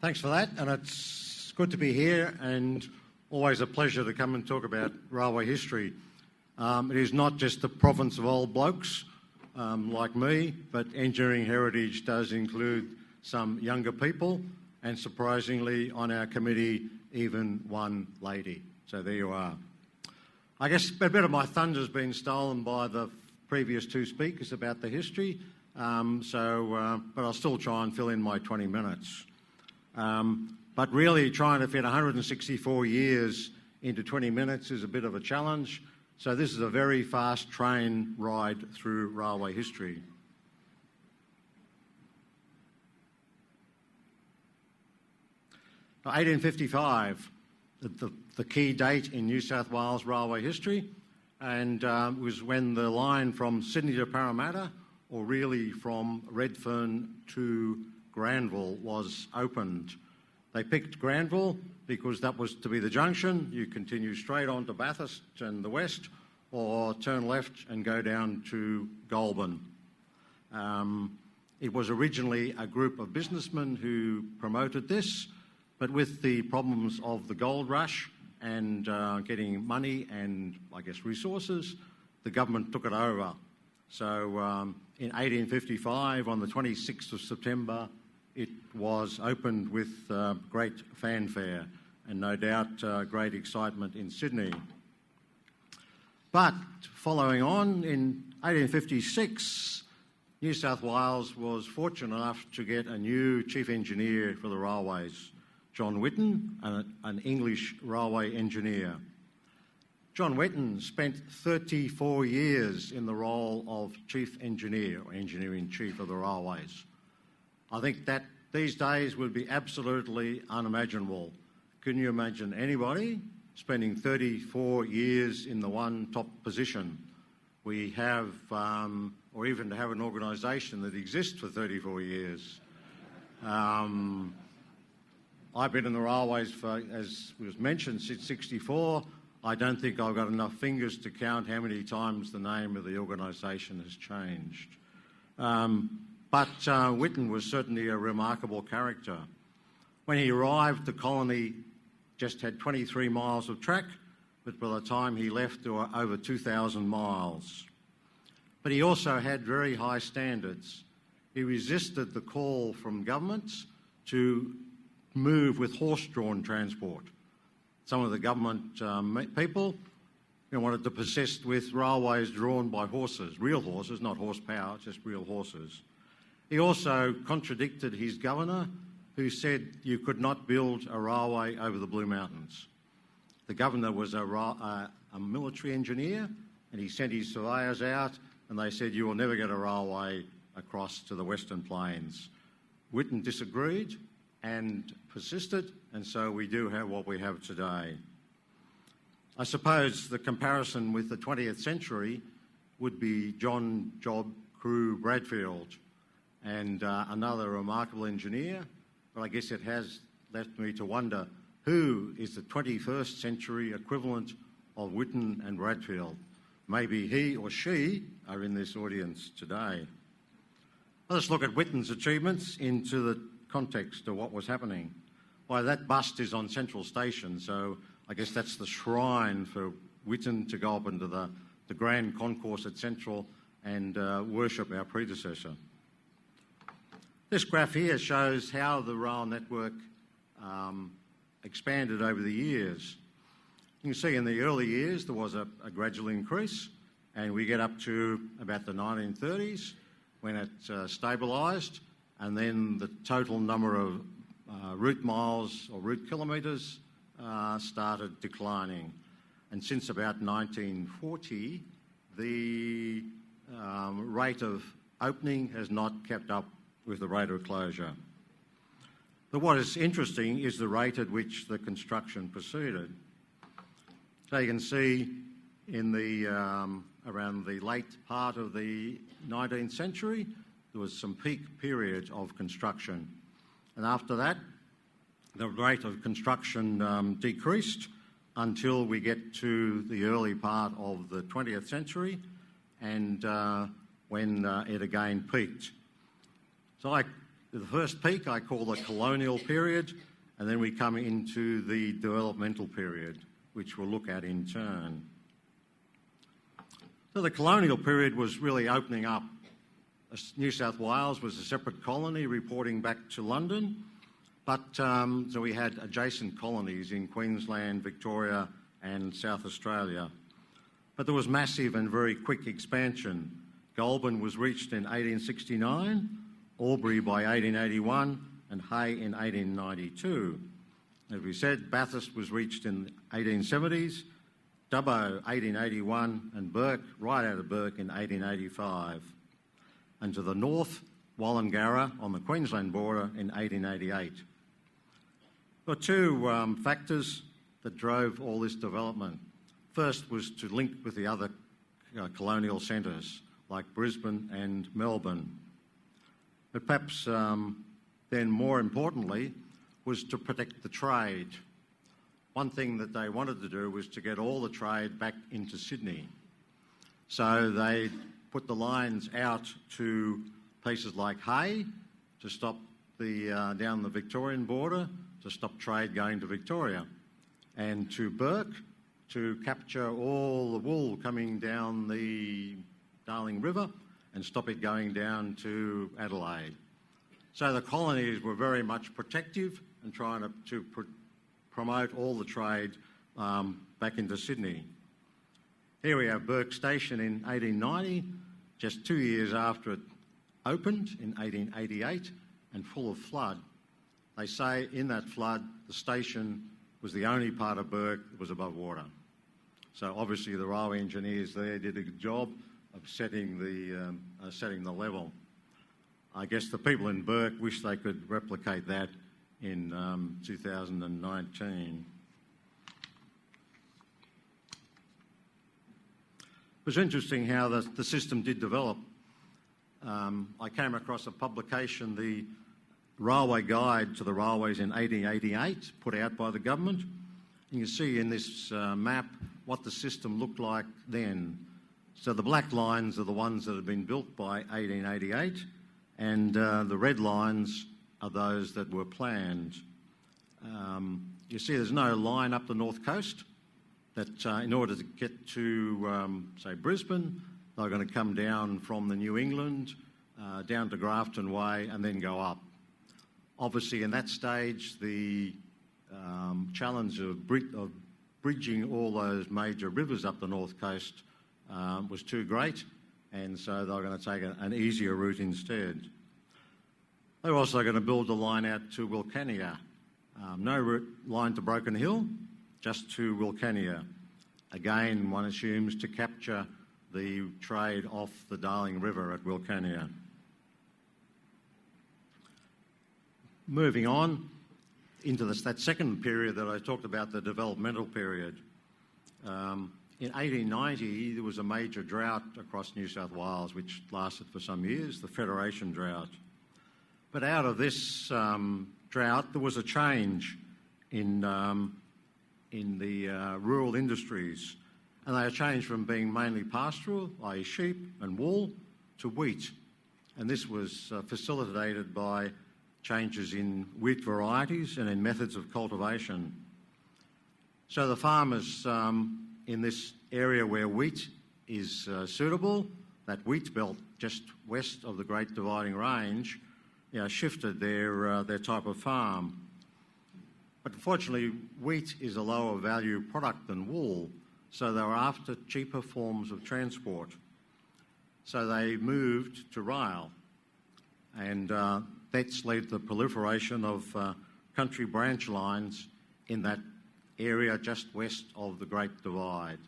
Thanks for that, and it's good to be here and always a pleasure to come and talk about railway history. It is not just the province of old blokes like me, but engineering heritage does include some younger people, and surprisingly on our committee even one lady. So there you are. I guess a bit of my thunder's been stolen by the previous two speakers about the history, but I'll still try and fill in my 20 minutes. But really trying to fit 164 years into 20 minutes is a bit of a challenge. So this is a very fast train ride through railway history. Now, 1855, the key date in New South Wales railway history, and was when the line from Sydney to Parramatta, or really from Redfern to Granville, was opened. They picked Granville because that was to be the junction. You continue straight on to Bathurst and the west, or turn left and go down to Goulburn. It was originally a group of businessmen who promoted this, but with the problems of the gold rush and getting money and, I guess, resources, the government took it over. So in 1855, on the 26th of September, it was opened with great fanfare and no doubt great excitement in Sydney. But following on, in 1856, New South Wales was fortunate enough to get a new chief engineer for the railways, John Whitten, an English railway engineer. John Whitten spent 34 years in the role of chief engineer, or engineer-in-chief of the railways. I think that these days would be absolutely unimaginable. Can you imagine anybody spending 34 years in the one top position? We have, or even to have an organisation that exists for 34 years. I've been in the railways for, as was mentioned, since '64. I don't think I've got enough fingers to count how many times the name of the organisation has changed. But Whitten was certainly a remarkable character. When he arrived, the colony just had 23 miles of track, but by the time he left, there were over 2,000 miles. But he also had very high standards. He resisted the call from governments to move with horse-drawn transport. Some of the government people wanted to persist with railways drawn by horses, real horses, not horsepower, just real horses. He also contradicted his governor, who said you could not build a railway over the Blue Mountains. The governor was a military engineer, and he sent his surveyors out, and they said you will never get a railway across to the Western Plains. Whitten disagreed and persisted, and so we do have what we have today. I suppose the comparison with the 20th century would be John Job Crew Bradfield, and another remarkable engineer, but I guess it has left me to wonder who is the 21st century equivalent of Whitten and Bradfield. Maybe he or she are in this audience today. Let's look at Whitten's achievements into the context of what was happening. Why, that bust is on Central Station, so I guess that's the shrine for Whitten to go up into the grand concourse at Central and worship our predecessor. This graph here shows how the rail network expanded over the years. You can see in the early years there was a gradual increase, and we get up to about the 1930s when it stabilised, and then the total number of route miles or route kilometres started declining. And since about 1940, the rate of opening has not kept up with the rate of closure. But what is interesting is the rate at which the construction proceeded. So you can see in the around the late part of the 19th century, there was some peak period of construction. And after that, the rate of construction decreased until we get to the early part of the 20th century, and when it again peaked. So I The first peak I call the colonial period, and then we come into the developmental period, which we'll look at in turn. So the colonial period was really opening up. New South Wales was a separate colony reporting back to London, but so we had adjacent colonies in Queensland, Victoria and South Australia. But there was massive and very quick expansion. Goulburn was reached in 1869, Albury by 1881 and Hay in 1892. As we said, Bathurst was reached in the 1870s, Dubbo 1881 and Bourke, right out of Bourke, in 1885. And to the north, Wallangarra on the Queensland border in 1888. There were two factors that drove all this development. First was to link with the other colonial centres like Brisbane and Melbourne. But perhaps then more importantly was to protect the trade. One thing that they wanted to do was to get all the trade back into Sydney. So they put the lines out to places like Hay to stop down the Victorian border, to stop trade going to Victoria, and to Bourke to capture all the wool coming down the Darling River and stop it going down to Adelaide. So the colonies were very much protective and trying to promote all the trade back into Sydney. Here we have Bourke Station in 1890, just 2 years after it opened in 1888 and full of flood. They say in that flood the station was the only part of Bourke that was above water. So obviously the railway engineers there did a good job of setting the level. I guess the people in Bourke wish they could replicate that in 2019. It was interesting how the system did develop. I came across a publication, the Railway Guide to the Railways in 1888, put out by the government. And you see in this map what the system looked like then. So the black lines are the ones that had been built by 1888, and the red lines are those that were planned. You see there's no line up the north coast, that in order to get to, say, Brisbane, they're going to come down from the New England, down to Grafton Way and then go up. Obviously in that stage the challenge of bridging all those major rivers up the north coast was too great, and so they were going to take an easier route instead. They were also going to build a line out to Wilcannia. No line to Broken Hill, just to Wilcannia. Again, one assumes to capture the trade off the Darling River at Wilcannia. Moving on into that second period that I talked about, the developmental period. In 1890, there was a major drought across New South Wales, which lasted for some years, the Federation drought. But out of this drought, there was a change in the rural industries, and they changed from being mainly pastoral, i.e. sheep and wool, to wheat. And this was facilitated by changes in wheat varieties and in methods of cultivation. So the farmers in this area where wheat is suitable, that wheat belt just west of the Great Dividing Range, shifted their type of farm. But unfortunately, wheat is a lower value product than wool, so they were after cheaper forms of transport. So they moved to rail, and that's led to the proliferation of country branch lines in that area just west of the Great Divide,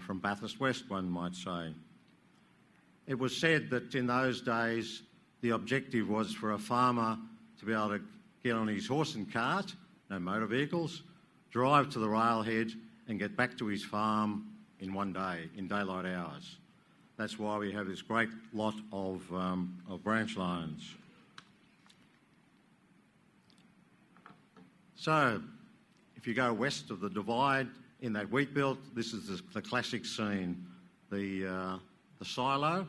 from Bathurst West, one might say. It was said that in those days the objective was for a farmer to be able to get on his horse and cart, no motor vehicles, drive to the railhead and get back to his farm in one day, in daylight hours. That's why we have this great lot of branch lines. So, if you go west of the divide in that wheat belt, this is the classic scene, the silo,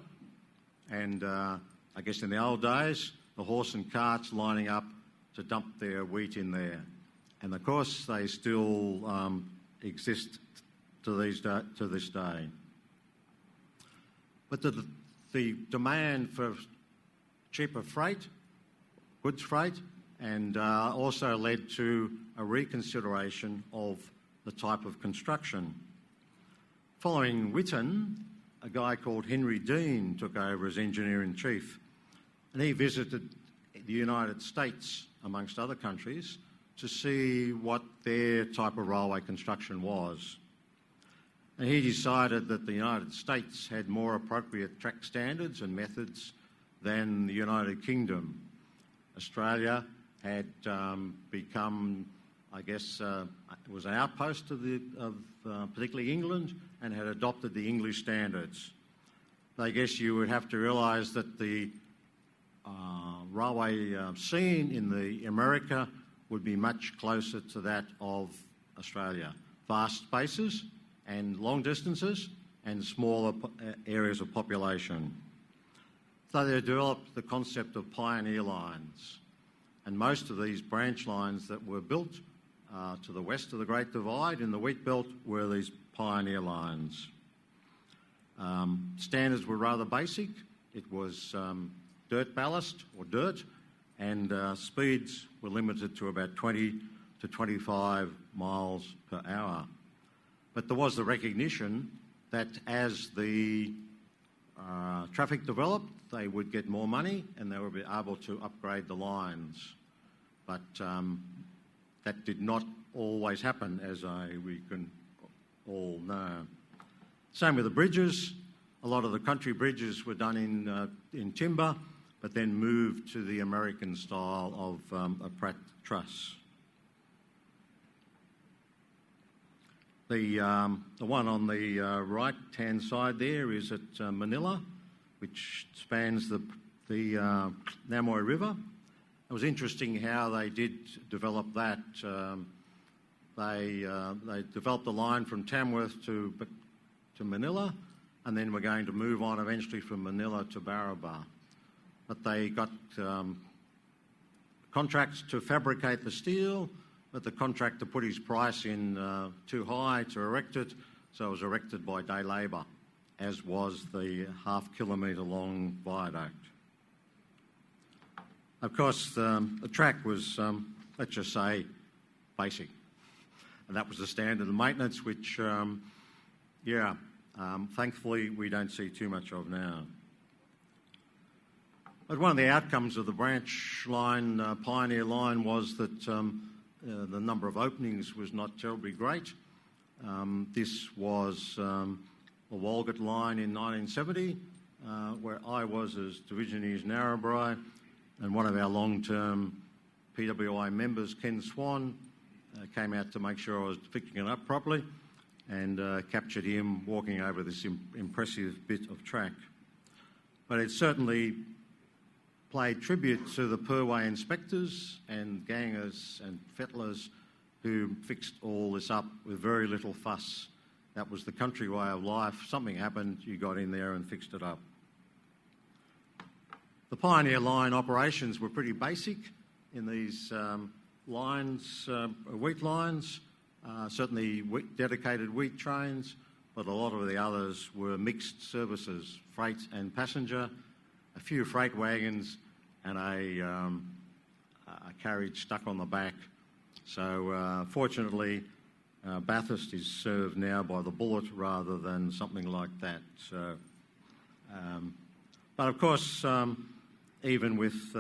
and I guess in the old days, the horse and carts lining up to dump their wheat in there. And of course, they still exist to this day. But the demand for cheaper freight, goods freight, and also led to a reconsideration of the type of construction. Following Whitton, a guy called Henry Dean took over as engineer-in-chief, and he visited the United States, amongst other countries, to see what their type of railway construction was. And he decided that the United States had more appropriate track standards and methods than the United Kingdom. Australia had become, I guess, it was an outpost of particularly England, and had adopted the English standards. I guess you would have to realise that the railway scene in the America would be much closer to that of Australia. Vast spaces and long distances and smaller areas of population. So they developed the concept of pioneer lines. And most of these branch lines that were built to the west of the Great Divide in the wheat belt were these pioneer lines. Standards were rather basic. It was dirt ballast or dirt, and speeds were limited to about 20 to 25 miles per hour. But there was the recognition that as the traffic developed, they would get more money and they would be able to upgrade the lines. But that did not always happen, as we can all know. Same with the bridges. A lot of the country bridges were done in timber, but then moved to the American style of a Pratt truss. The one on the right-hand side there is at Manila, which spans the Namoi River. It was interesting how they did develop that. They developed the line from Tamworth to Manila, and then we're going to move on eventually from Manila to Barraba. But they got contracts to fabricate the steel, but the contractor put his price in too high to erect it, so it was erected by day labour, as was the half-kilometre long viaduct. Of course, the track was, let's just say, basic. And that was the standard of maintenance, which, thankfully we don't see too much of now. But one of the outcomes of the branch line, pioneer line, was that the number of openings was not terribly great. This was the Walgett line in 1970, where I was as Divisioneers Narrabri, and one of our long-term PWI members, Ken Swan, came out to make sure I was fixing it up properly, and captured him walking over this impressive bit of track. But it certainly played tribute to the Perway inspectors and gangers and fettlers who fixed all this up with very little fuss. That was the country way of life. Something happened, you got in there and fixed it up. The pioneer line operations were pretty basic in these lines, wheat lines, certainly dedicated wheat trains, but a lot of the others were mixed services, freight and passenger, a few freight wagons and a carriage stuck on the back. So fortunately, Bathurst is served now by the bullet rather than something like that. So, but of course, even with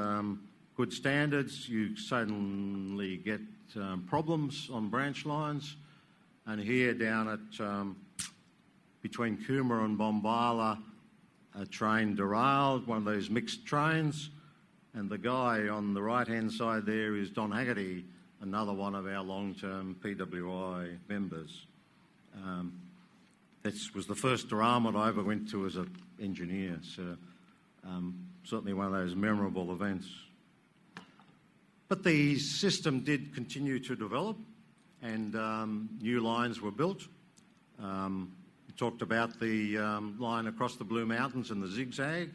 good standards, you suddenly get problems on branch lines. And here down at between Cooma and Bombala, a train derailed, one of those mixed trains, and the guy on the right-hand side there is Don Haggerty, another one of our long-term PWI members. This was the first derailment I ever went to as an engineer, so certainly one of those memorable events. But the system did continue to develop, and new lines were built. We talked about the line across the Blue Mountains and the zigzag,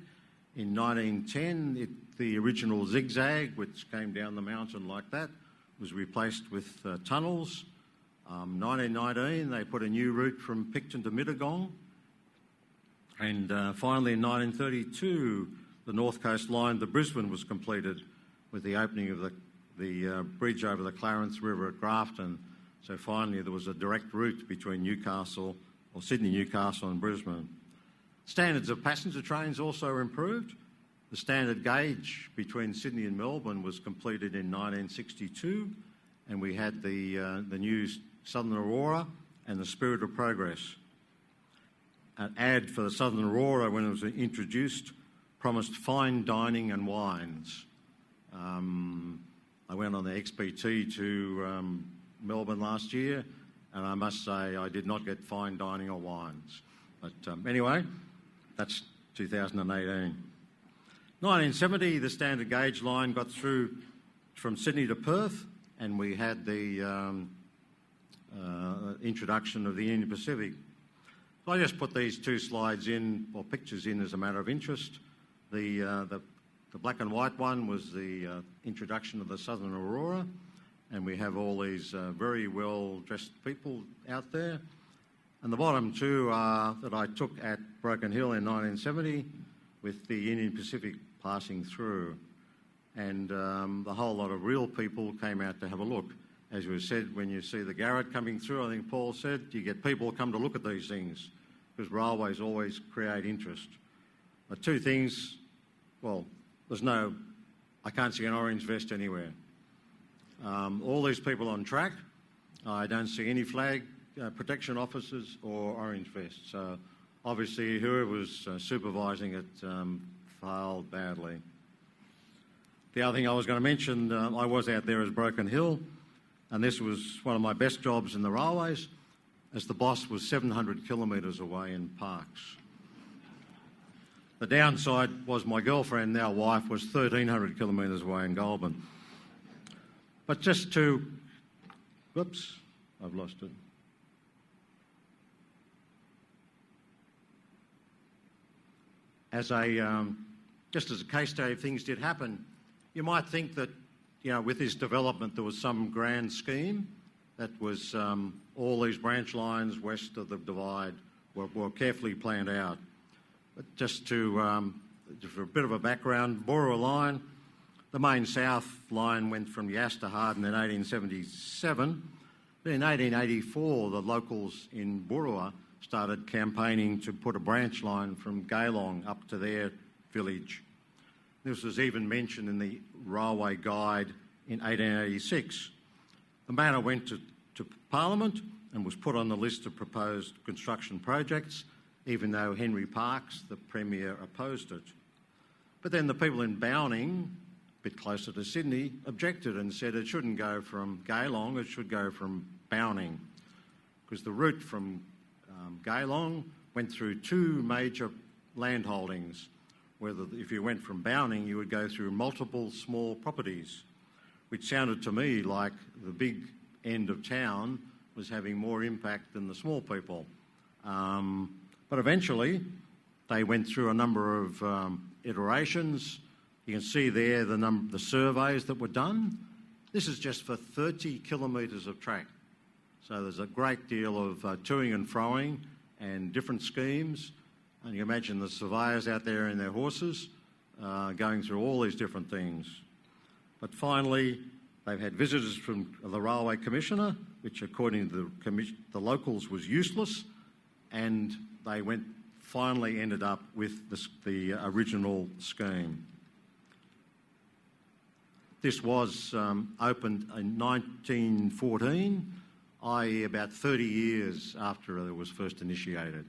In 1910, the original zigzag, which came down the mountain like that, was replaced with tunnels. 1919, they put a new route from Picton to Mittagong. And finally, in 1932, the North Coast line to Brisbane was completed with the opening of the bridge over the Clarence River at Grafton. So finally, there was a direct route between Sydney, Newcastle and Brisbane. Standards of passenger trains also improved. The standard gauge between Sydney and Melbourne was completed in 1962, and we had the new Southern Aurora and the Spirit of Progress. An ad for the Southern Aurora, when it was introduced, promised fine dining and wines. I went on the XPT to Melbourne last year, and I must say I did not get fine dining or wines. But anyway, that's 2018. 1970, the standard gauge line got through from Sydney to Perth, and we had the introduction of the Indian Pacific. So I just put these two slides in, or pictures in, as a matter of interest. The black and white one was the introduction of the Southern Aurora, and we have all these very well-dressed people out there. And the bottom two are that I took at Broken Hill in 1970 with the Indian Pacific passing through. And the whole lot of real people came out to have a look. As was said, when you see the Garrett coming through, I think Paul said, you get people come to look at these things, because railways always create interest. But two things, well, I can't see an orange vest anywhere. All these people on track, I don't see any flag protection officers or orange vests. So obviously whoever was supervising it failed badly. The other thing I was going to mention, I was out there as Broken Hill, and this was one of my best jobs in the railways, as the boss was 700 kilometres away in Parkes. The downside was my girlfriend, now wife, was 1,300 kilometres away in Goulburn. But just to... Whoops, I've lost it. Just as a case study, if things did happen, you might think that, with this development there was some grand scheme that was all these branch lines west of the divide were carefully planned out. But just for a bit of a background, Burra line, the main south line went from Yass to Harden in 1877. Then in 1884, the locals in Burra started campaigning to put a branch line from Geelong up to their village. This was even mentioned in the Railway Guide in 1886. The matter went to Parliament and was put on the list of proposed construction projects, even though Henry Parkes, the Premier, opposed it. But then the people in Bowning, a bit closer to Sydney, objected and said it shouldn't go from Geelong, it should go from Bowning, because the route from Geelong went through two major landholdings, where if you went from Bowning, you would go through multiple small properties, which sounded to me like the big end of town was having more impact than the small people. But eventually, they went through a number of iterations. You can see there the surveys that were done. This is just for 30 kilometres of track. So there's a great deal of toing and froing and different schemes. And you imagine the surveyors out there in their horses going through all these different things. But finally, they've had visitors from the Railway Commissioner, which according to the locals was useless, and they finally ended up with the original scheme. This was opened in 1914, i.e. about 30 years after it was first initiated.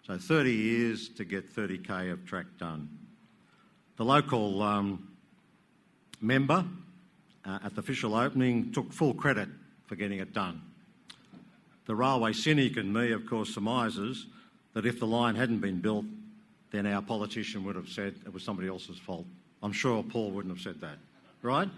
So 30 years to get 30k of track done. The local member at the official opening took full credit for getting it done. The railway cynic in me, of course, surmises that if the line hadn't been built, then our politician would have said it was somebody else's fault. I'm sure Paul wouldn't have said that, right?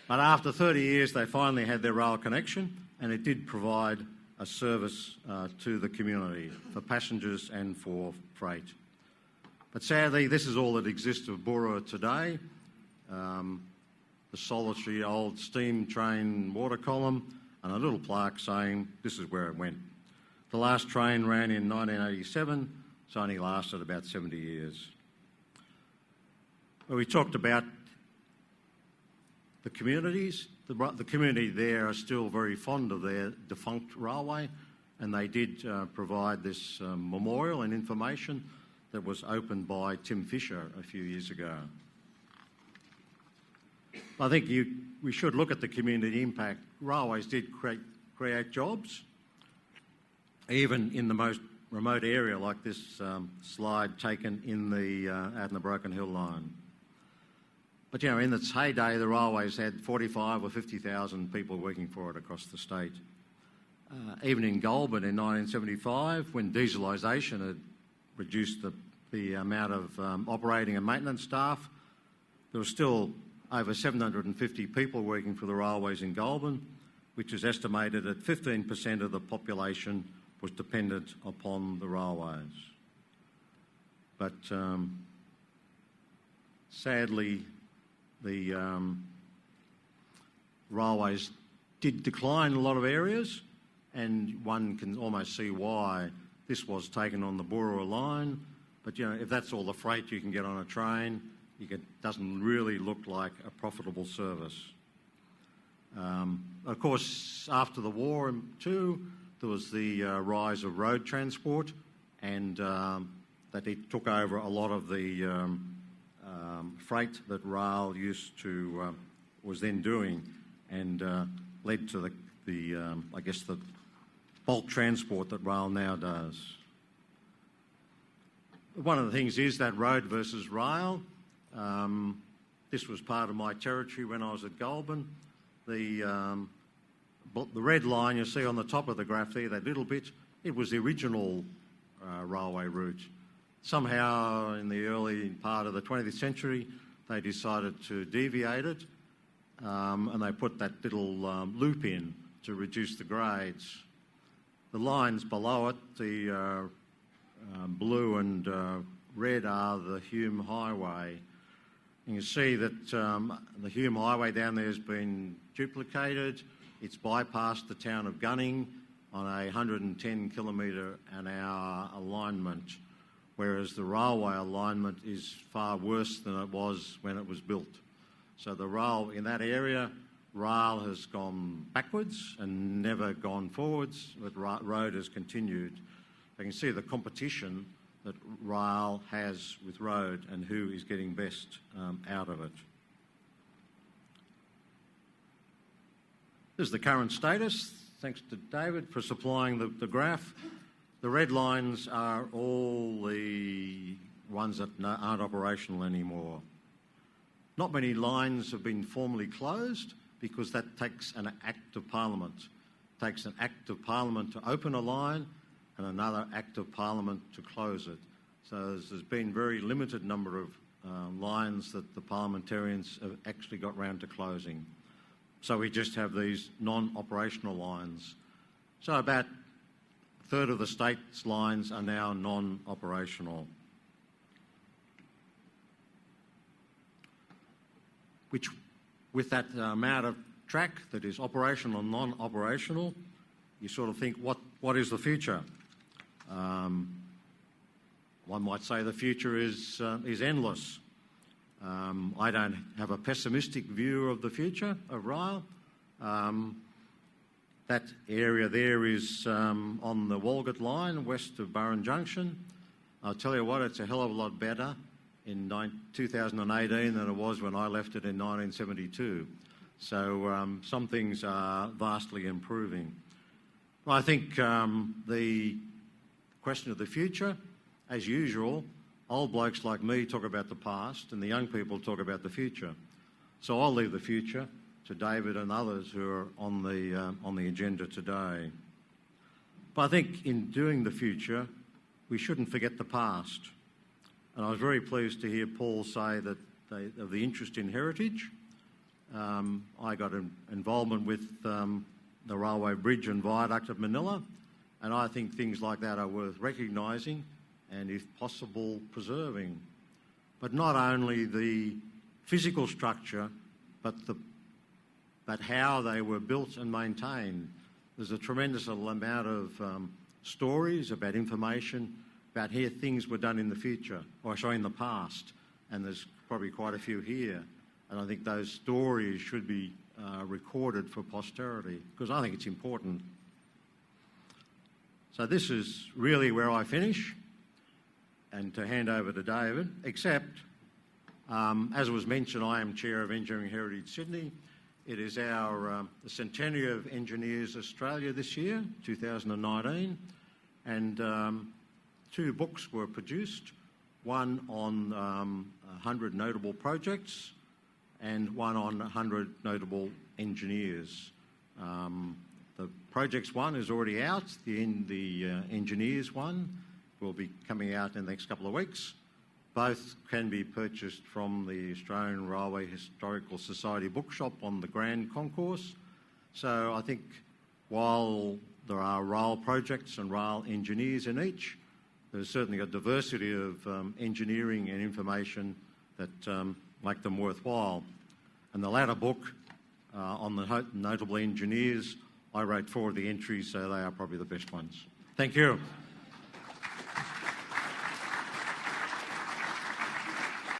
But after 30 years, they finally had their rail connection, and it did provide a service to the community for passengers and for freight. But sadly, this is all that exists of Burra today. The solitary old steam train water column and a little plaque saying this is where it went. The last train ran in 1987, so only lasted about 70 years. Well, we talked about the communities. The community there are still very fond of their defunct railway, and they did provide this memorial and information that was opened by Tim Fisher a few years ago. I think we should look at the community impact. Railways did create jobs, even in the most remote area like this slide taken out in the Broken Hill line. But, you know, in its heyday, the railways had 45 or 50,000 people working for it across the state. Even in Goulburn in 1975, when dieselisation had reduced the amount of operating and maintenance staff, there was still over 750 people working for the railways in Goulburn, which is estimated that 15% of the population was dependent upon the railways. But sadly, the railways did decline in a lot of areas, and one can almost see why. This was taken on the Burra line, but you know, if that's all the freight you can get on a train, it doesn't really look like a profitable service. Of course, after the war too, there was the rise of road transport, and that it took over a lot of the freight that rail was then doing, and led to I guess the bulk transport that rail now does. One of the things is that road versus rail. This was part of my territory when I was at Goulburn. The red line you see on the top of the graph there, that little bit, it was the original railway route. Somehow in the early part of the 20th century, they decided to deviate it, and they put that little loop in to reduce the grades. The lines below it, the blue and red, are the Hume Highway. You can see that the Hume Highway down there has been duplicated. It's bypassed the town of Gunning on a 110 km/h alignment, whereas the railway alignment is far worse than it was when it was built. So the rail in that area, rail has gone backwards and never gone forwards, but road has continued. You can see the competition that rail has with road and who is getting best out of it. This is the current status. Thanks to David for supplying the graph. The red lines are all the ones that aren't operational anymore. Not many lines have been formally closed because that takes an Act of Parliament. It takes an Act of Parliament to open a line and another Act of Parliament to close it. So there's been very limited number of lines that the parliamentarians have actually got round to closing. So we just have these non-operational lines. So about a third of the state's lines are now non-operational. Which, with that amount of track that is operational and non-operational, you sort of think, what is the future? One might say the future is endless. I don't have a pessimistic view of the future of rail. That area there is on the Walgett line, west of Burren Junction. I'll tell you what, it's a hell of a lot better in 2018 than it was when I left it in 1972. So some things are vastly improving. I think the question of the future, as usual, old blokes like me talk about the past and the young people talk about the future. So I'll leave the future to David and others who are on the agenda today. But I think in doing the future, we shouldn't forget the past. And I was very pleased to hear Paul say that of the interest in heritage. I got an involvement with the railway bridge and viaduct of Manila, and I think things like that are worth recognising and, if possible, preserving. But not only the physical structure, but how they were built and maintained. There's a tremendous amount of stories about information about how things were done in the future, or sorry, in the past, and there's probably quite a few here. And I think those stories should be recorded for posterity, because I think it's important. So this is really where I finish, and to hand over to David, except, as was mentioned, I am Chair of Engineering Heritage Sydney. It is our the centenary of Engineers Australia this year, 2019, and 2 books were produced, one on 100 notable projects and one on 100 notable engineers. The projects one is already out, the engineers one will be coming out in the next couple of weeks. Both can be purchased from the Australian Railway Historical Society bookshop on the Grand Concourse. So I think while there are rail projects and rail engineers in each, there's certainly a diversity of engineering and information that make them worthwhile. And the latter book on the notable engineers, I wrote 4 of the entries, so they are probably the best ones. Thank you.